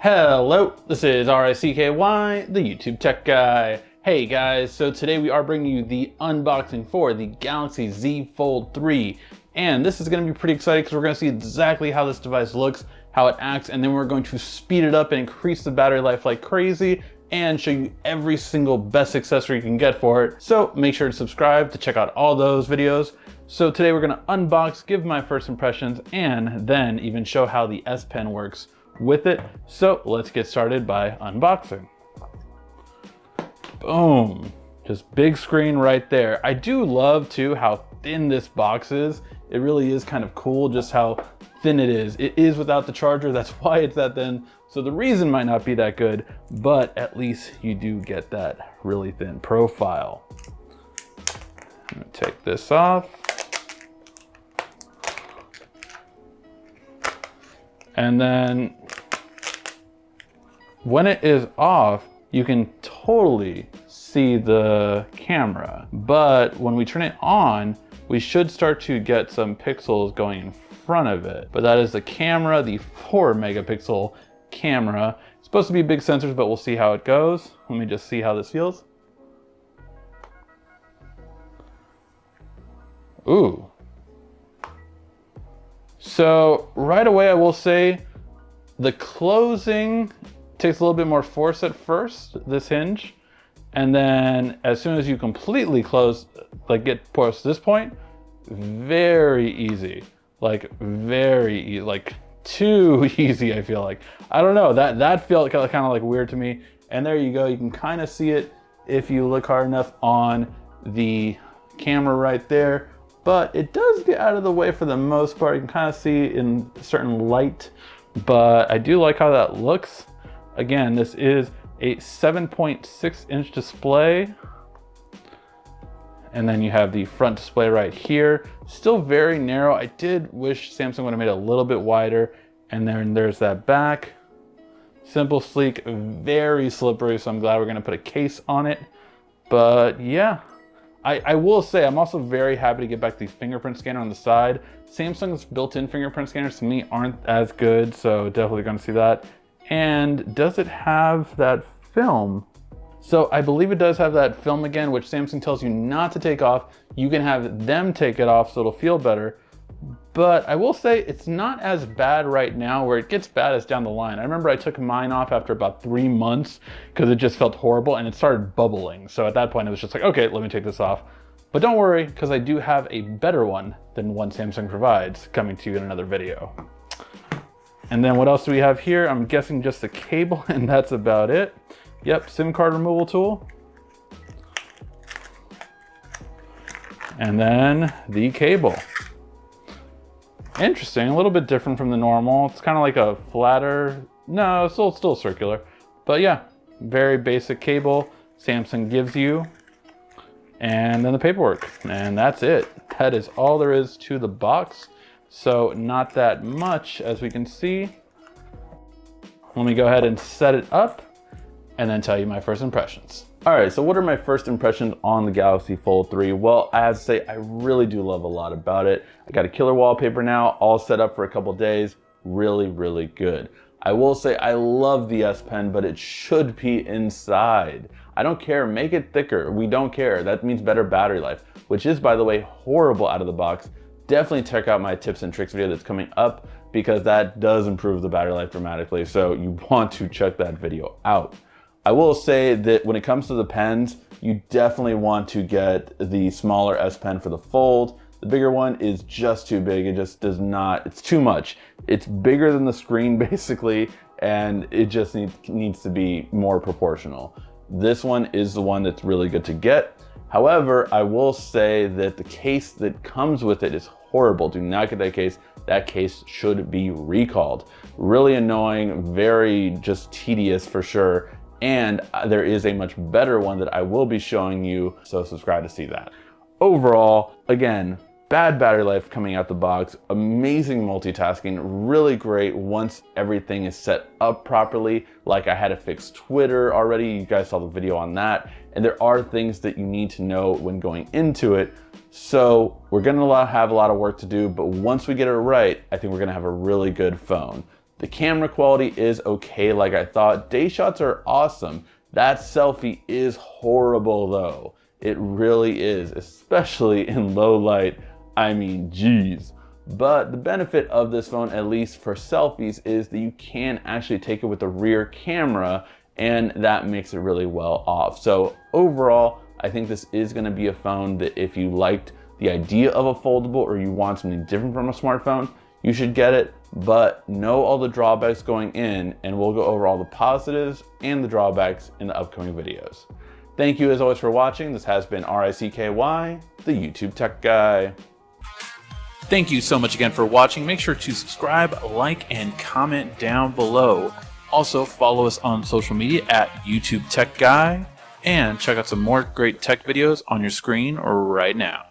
Hello, this is RICKY, the YouTube tech guy. Hey guys, so today we are bringing you the unboxing for the Galaxy Z Fold 3. And this is going to be pretty exciting because we're going to see exactly how this device looks, how it acts, and then we're going to speed it up and increase the battery life like crazy and show you every single best accessory you can get for it. So make sure to subscribe to check out all those videos. So today we're going to unbox, give my first impressions, and then even show how the S Pen works with it. So let's get started by unboxing. Boom, just big screen right there. I do love too how thin this box is. It really is kind of cool just how thin it is. It is without the charger, that's why it's that thin. So the reason might not be that good, but at least you do get that really thin profile. I'm gonna take this off. And then when it is off, you can totally see the camera. But when we turn it on, we should start to get some pixels going in front of it. But that is the camera, the 4 megapixel camera. It's supposed to be big sensors, but we'll see how it goes. Let me just see how this feels. Ooh. So right away, I will say the closing takes a little bit more force at first, this hinge. And then as soon as you completely close, like get past this point, very easy. Like very easy, like too easy, I feel like. I don't know, that felt kind of like weird to me. And there you go, you can kind of see it if you look hard enough on the camera right there. But it does get out of the way for the most part. You can kind of see in certain light, but I do like how that looks. Again, this is a 7.6 inch display. And then you have the front display right here. Still very narrow. I did wish Samsung would have made it a little bit wider. And then there's that back. Simple, sleek, very slippery. So I'm glad we're gonna put a case on it. But yeah. I will say, I'm also very happy to get back the fingerprint scanner on the side. Samsung's built-in fingerprint scanners to me aren't as good, so definitely gonna see that. And does it have that film? So I believe it does have that film again, which Samsung tells you not to take off. You can have them take it off so it'll feel better. But I will say it's not as bad right now. Where it gets bad is down the line. I remember I took mine off after about 3 months because it just felt horrible and it started bubbling. So at that point it was just like, okay, let me take this off. But don't worry, because I do have a better one than one Samsung provides coming to you in another video. And then what else do we have here? I'm guessing just the cable, and that's about it. Yep, SIM card removal tool. And then the cable. Interesting, a little bit different from the normal. It's kind of like a flatter, no, it's still circular. But yeah, very basic cable Samsung gives you. And then the paperwork, and that's it. That is all there is to the box. So not that much, as we can see. Let me go ahead and set it up and then tell you my first impressions. All right, so what are my first impressions on the Galaxy Fold 3? Well, I have to say, I really do love a lot about it. I got a killer wallpaper now, all set up for a couple days. Really, really good. I will say I love the S Pen, but it should be inside. I don't care, make it thicker. We don't care. That means better battery life, which is, by the way, horrible out of the box. Definitely check out my tips and tricks video that's coming up because that does improve the battery life dramatically. So you want to check that video out. I will say that when it comes to the pens, you definitely want to get the smaller S Pen for the Fold. The bigger one is just too big. It just does not, it's too much. It's bigger than the screen basically, and it just needs to be more proportional. This one is the one that's really good to get. However, I will say that the case that comes with it is horrible. Do not get that case. That case should be recalled. Really annoying, very just tedious for sure. And there is a much better one that I will be showing you, so subscribe to see that. Overall, again, bad battery life coming out the box, amazing multitasking, really great once everything is set up properly. Like I had to fix Twitter already, you guys saw the video on that. And there are things that you need to know when going into it. So we're gonna have a lot of work to do, but once we get it right, I think we're gonna have a really good phone. The camera quality is okay like I thought. Day shots are awesome. That selfie is horrible though. It really is, especially in low light. I mean, geez. But the benefit of this phone, at least for selfies, is that you can actually take it with the rear camera, and that makes it really well off. So overall, I think this is gonna be a phone that if you liked the idea of a foldable or you want something different from a smartphone, you should get it, but know all the drawbacks going in, and we'll go over all the positives and the drawbacks in the upcoming videos. Thank you as always for watching. This has been RICKY, the YouTube Tech Guy. Thank you so much again for watching. Make sure to subscribe, like, and comment down below. Also, follow us on social media at YouTube Tech Guy, and check out some more great tech videos on your screen right now.